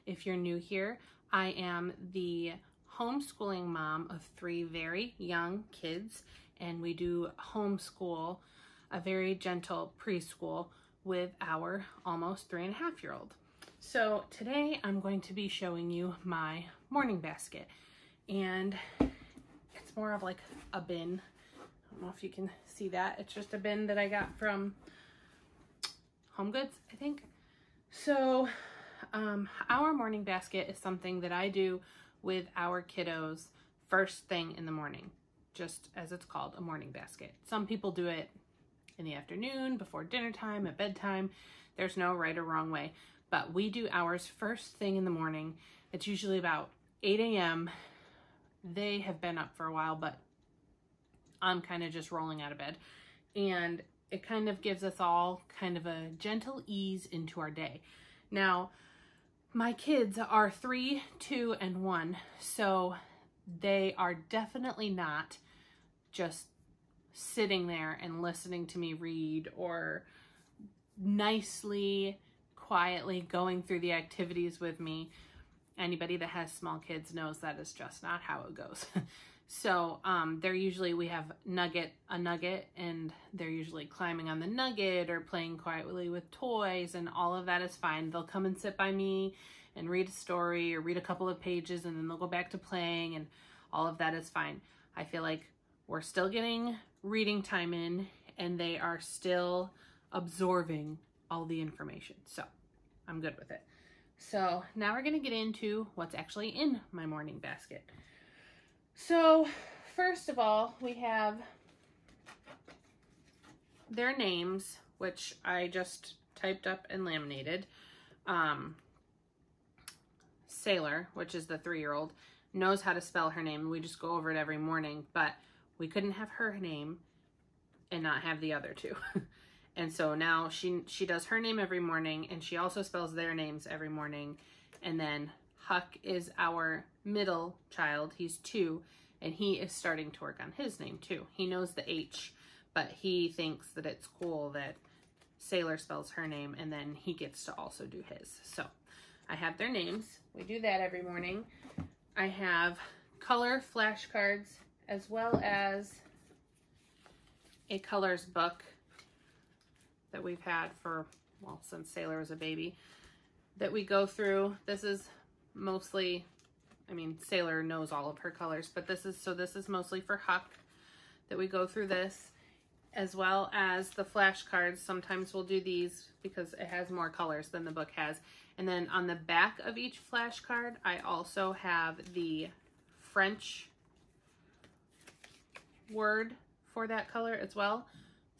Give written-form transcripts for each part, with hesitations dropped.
If you're new here, I am the homeschooling mom of 3 very young kids, and we do homeschool, a very gentle preschool with our almost 3.5-year-old. So today I'm going to be showing you my morning basket, and it's more of like a bin. I don't know if you can see that. It's just a bin that I got from Home Goods, I think. So our morning basket is something that I do with our kiddos first thing in the morning, just as it's called, a morning basket. Some people do it in the afternoon, before dinner time, at bedtime. There's no right or wrong way, but we do ours first thing in the morning. It's usually about 8 a.m. They have been up for a while, but I'm kind of just rolling out of bed, and it kind of gives us all kind of a gentle ease into our day. Now, my kids are 3, 2, and 1, so they are definitely not just sitting there and listening to me read or nicely, quietly going through the activities with me. Anybody that has small kids knows that is just not how it goes. So they're usually, we have a nugget, and they're usually climbing on the nugget or playing quietly with toys, and all of that is fine. They'll come and sit by me and read a story or read a couple of pages, and then they'll go back to playing, and all of that is fine. I feel like we're still getting reading time in, and they are still absorbing all the information. So I'm good with it. So now we're gonna get into what's actually in my morning basket. So first of all, we have their names, which I just typed up and laminated. Sailor, which is the 3-year-old, knows how to spell her name. We just go over it every morning, but we couldn't have her name and not have the other 2. And so now she does her name every morning, and she also spells their names every morning. And then Huck is our middle child. He's 2, and he is starting to work on his name too. He knows the H, but he thinks that it's cool that Sailor spells her name, and then he gets to also do his. So I have their names. We do that every morning. I have color flashcards as well as a colors book that we've had for, well, since Sailor was a baby, that we go through. This is mostly, I mean, Sailor knows all of her colors, but this is mostly for Huck, that we go through this, as well as the flashcards. Sometimes we'll do these because it has more colors than the book has. And then on the back of each flashcard, I also have the French word for that color as well.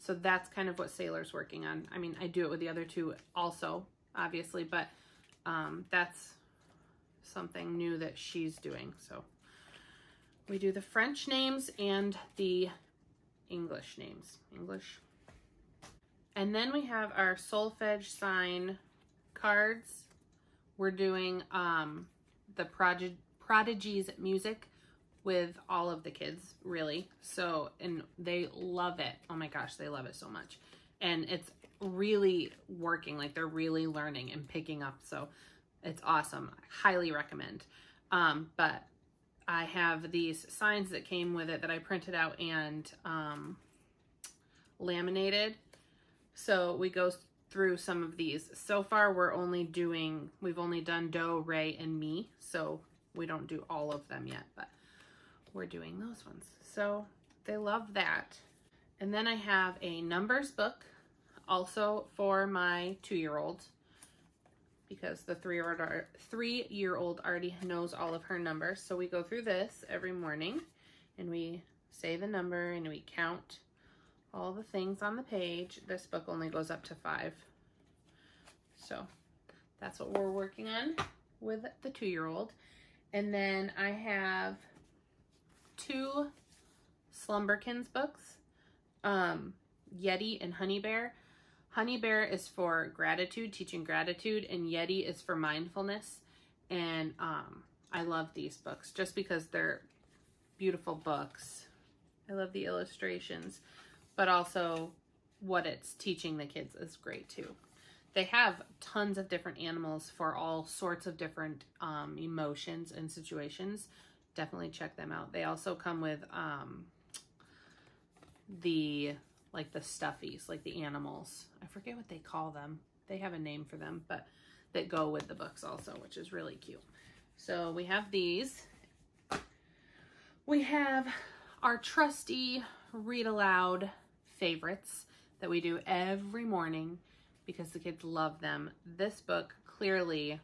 So that's kind of what Sailor's working on. I mean, I do it with the other 2 also, obviously, but that's something new that she's doing. So we do the French names and the English names. And then we have our solfege sign cards. We're doing the Prodigies music with all of the kids, really. So, and they love it. Oh my gosh, they love it so much. And it's really working, like they're really learning and picking up. So it's awesome. I highly recommend. But I have these signs that came with it that I printed out and laminated. So we go through some of these. So far we've only done Do, Re, and Mi. So we don't do all of them yet, but we're doing those ones. So they love that. And then I have a numbers book also for my 2-year-old, because the 3-year-old already knows all of her numbers. So we go through this every morning, and we say the number, and we count all the things on the page. This book only goes up to 5. So that's what we're working on with the 2-year-old. And then I have 2 Slumberkins books, Yeti and Honey Bear. Honey Bear is for gratitude, teaching gratitude, and Yeti is for mindfulness. And I love these books just because they're beautiful books. I love the illustrations, but also what it's teaching the kids is great too. they have tons of different animals for all sorts of different emotions and situations. Definitely check them out. They also come with the stuffies, like the animals. I forget what they call them. They have a name for them, but that go with the books also, which is really cute. So we have these. We have our trusty read aloud favorites that we do every morning because the kids love them. This book clearly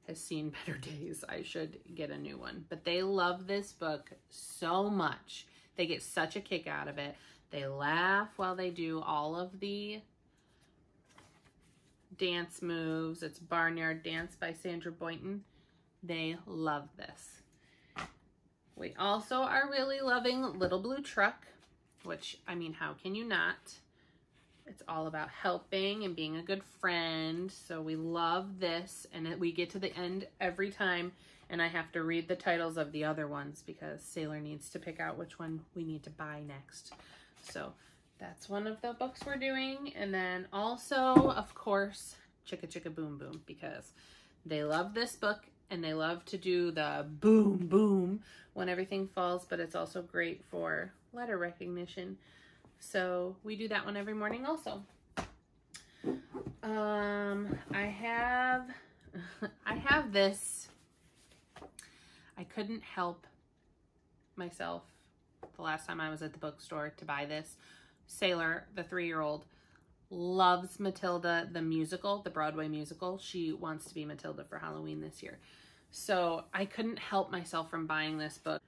has seen better days. I should get a new one, but they love this book so much. They get such a kick out of it. They laugh while they do all of the dance moves. It's Barnyard Dance by Sandra Boynton. They love this. We also are really loving Little Blue Truck, which, I mean, how can you not? It's all about helping and being a good friend. So we love this, and we get to the end every time, and I have to read the titles of the other ones because Sailor needs to pick out which one we need to buy next. So that's one of the books we're doing. And then also, of course, Chicka Chicka Boom Boom, because they love this book and they love to do the boom boom when everything falls, but it's also great for letter recognition. So we do that one every morning also. I have this. I couldn't help myself the last time I was at the bookstore to buy this. Sailor, the 3-year-old, loves Matilda the musical, the Broadway musical. She wants to be Matilda for Halloween this year. So I couldn't help myself from buying this book.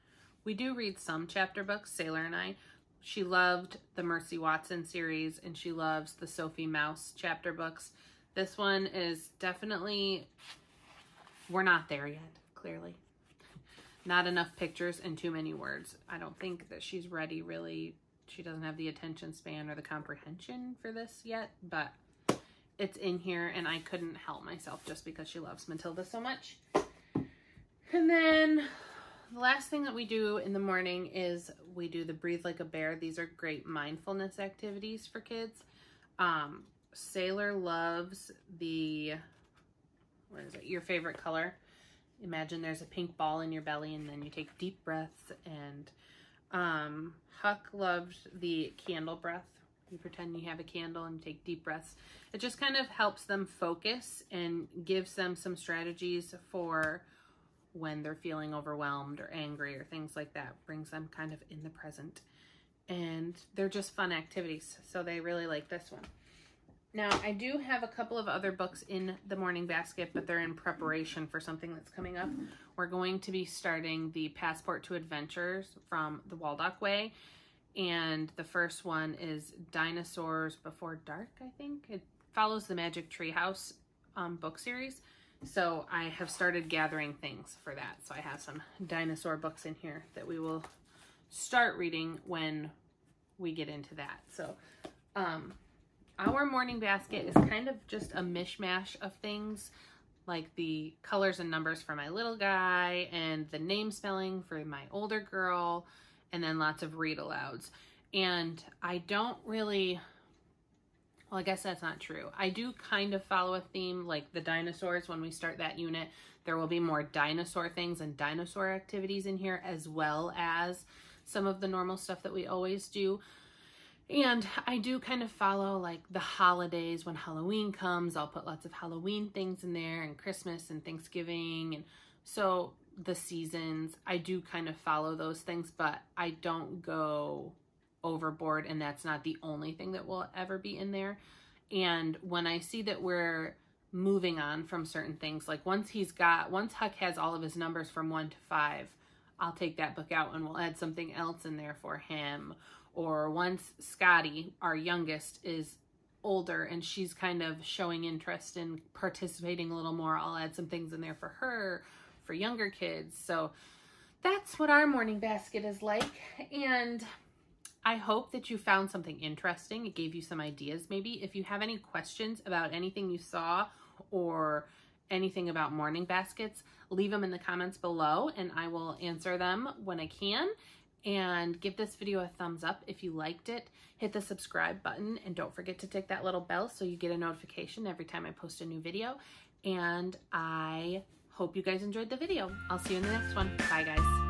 We do read some chapter books, Sailor and I. She loved the Mercy Watson series, and she loves the Sophie Mouse chapter books. This one is definitely, we're not there yet, clearly. Not enough pictures and too many words. I don't think that she's ready, really. She doesn't have the attention span or the comprehension for this yet, but it's in here, and I couldn't help myself just because she loves Matilda so much. And then the last thing that we do in the morning is we do the Breathe Like a Bear. These are great mindfulness activities for kids. Sailor loves the, what is it, Your Favorite Color. Imagine there's a pink ball in your belly and then you take deep breaths. And Huck loved the candle breath. You pretend you have a candle and take deep breaths. It just kind of helps them focus and gives them some strategies for when they're feeling overwhelmed or angry or things like that. Brings them kind of in the present. And they're just fun activities. So they really like this one. Now, I do have a couple of other books in the morning basket, but they're in preparation for something that's coming up. We're going to be starting the Passport to Adventures from the Waldock Way. And the first one is Dinosaurs Before Dark, I think. It follows the Magic Treehouse book series. So I have started gathering things for that. So I have some dinosaur books in here that we will start reading when we get into that. So our morning basket is kind of just a mishmash of things, like the colors and numbers for my little guy and the name spelling for my older girl, and then lots of read alouds. And I don't really, well, I guess that's not true. I do kind of follow a theme, like the dinosaurs. When we start that unit, there will be more dinosaur things and dinosaur activities in here, as well as some of the normal stuff that we always do. And I do kind of follow like the holidays. When Halloween comes, I'll put lots of Halloween things in there, and Christmas and Thanksgiving. And so the seasons, I do kind of follow those things, but I don't go overboard, and that's not the only thing that will ever be in there. And when I see that we're moving on from certain things, like once Huck has all of his numbers from 1 to 5, I'll take that book out and we'll add something else in there for him. Or once Scotty, our youngest, is older and she's kind of showing interest in participating a little more, I'll add some things in there for her, for younger kids. So that's what our morning basket is like. And I hope that you found something interesting. It gave you some ideas maybe. If you have any questions about anything you saw or anything about morning baskets, leave them in the comments below and I will answer them when I can. and give this video a thumbs up if you liked it. Hit the subscribe button and don't forget to tick that little bell so you get a notification every time I post a new video. And I hope you guys enjoyed the video. I'll see you in the next one. Bye guys.